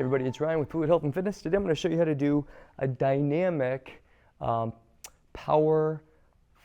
Everybody, it's Ryan with Fluid Health and Fitness. Today I'm going to show you how to do a dynamic power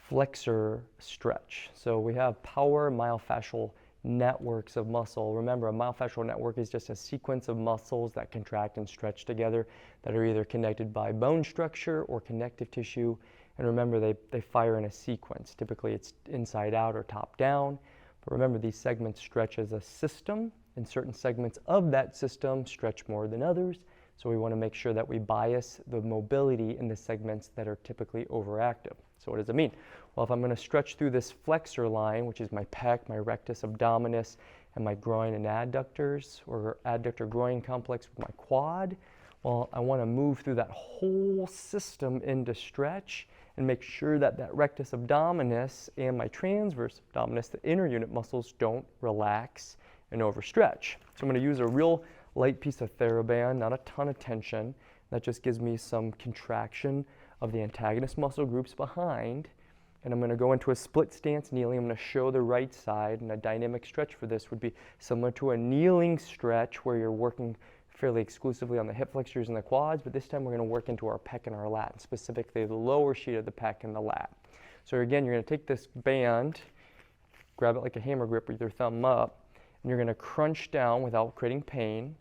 flexor stretch. So we have power myofascial networks of muscle. Remember, a myofascial network is just a sequence of muscles that contract and stretch together that are either connected by bone structure or connective tissue. And remember, they fire in a sequence. Typically it's inside out or top down. But remember, these segments stretch as a system, and certain segments of that system stretch more than others. So we want to make sure that we bias the mobility in the segments that are typically overactive. So what does it mean? Well, if I'm going to stretch through this flexor line, which is my pec, my rectus abdominis, and my groin and adductors, or adductor groin complex with my quad, well, I want to move through that whole system into stretch and make sure that that rectus abdominis and my transverse abdominis, the inner unit muscles, don't relax and overstretch. So I'm going to use a real light piece of TheraBand, not a ton of tension. That just gives me some contraction of the antagonist muscle groups behind. And I'm going to go into a split stance kneeling. I'm going to show the right side, and a dynamic stretch for this would be similar to a kneeling stretch where you're working fairly exclusively on the hip flexors and the quads, but this time we're going to work into our pec and our lat, and specifically the lower sheet of the pec and the lat. So again, you're going to take this band, grab it like a hammer grip with your thumb up, and you're going to crunch down without creating pain.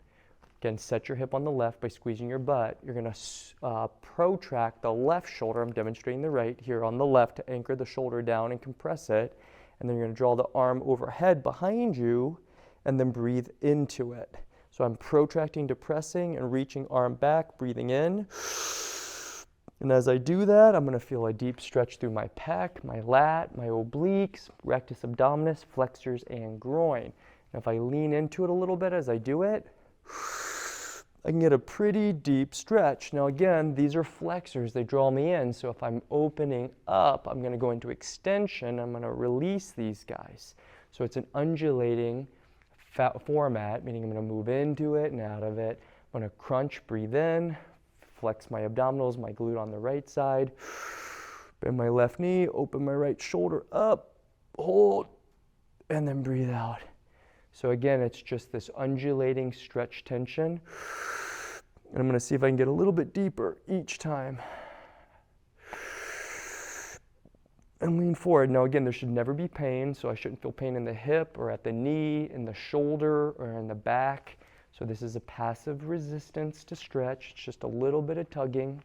Again, set your hip on the left by squeezing your butt. You're going to protract the left shoulder. I'm demonstrating the right here on the left to anchor the shoulder down and compress it. And then you're going to draw the arm overhead behind you and then breathe into it. So I'm protracting, depressing, and reaching arm back, breathing in. And as I do that, I'm going to feel a deep stretch through my pec, my lat, my obliques, rectus abdominis, flexors, and groin. And if I lean into it a little bit as I do it, I can get a pretty deep stretch. Now again, these are flexors, they draw me in, so if I'm opening up, I'm going to go into extension, I'm going to release these guys. So it's an undulating format, meaning I'm going to move into it and out of it. I'm going to crunch, breathe in, flex my abdominals, my glute on the right side, bend my left knee, open my right shoulder up, hold, and then breathe out. So again, it's just this undulating stretch tension. And I'm going to see if I can get a little bit deeper each time. And lean forward. Now again, there should never be pain, so I shouldn't feel pain in the hip or at the knee, in the shoulder, or in the back. So this is a passive resistance to stretch. It's just a little bit of tugging.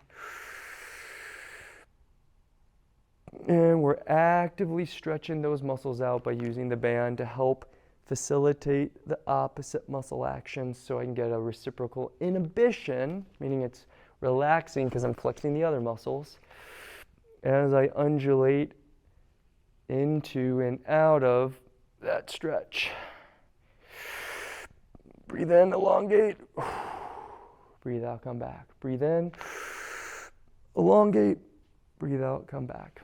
And we're actively stretching those muscles out by using the band to help facilitate the opposite muscle action so I can get a reciprocal inhibition, meaning it's relaxing because I'm flexing the other muscles, as I undulate into and out of that stretch. Breathe in, elongate. Breathe out, come back. Breathe in, elongate. Breathe out, come back.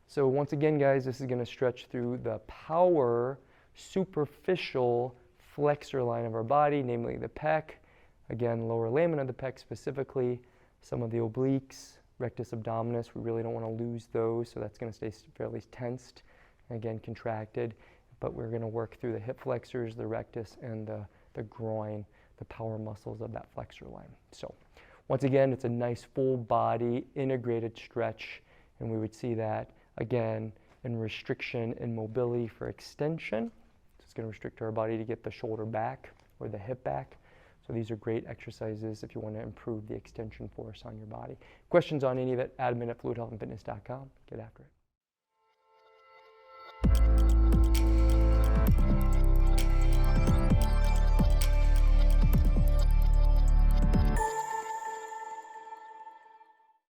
So once again, guys, this is going to stretch through the power superficial flexor line of our body, namely the pec, again, lower lamina of the pec specifically, some of the obliques, rectus abdominis, we really don't want to lose those, so that's going to stay fairly tensed, again, contracted, but we're going to work through the hip flexors, the rectus, and the groin, the power muscles of that flexor line. So once again, it's a nice full body integrated stretch, and we would see that, again, in restriction and mobility for extension. It's going to restrict our body to get the shoulder back or the hip back. So these are great exercises if you want to improve the extension force on your body. Questions on any of it, admin@fluidhealthandfitness.com. Get after it.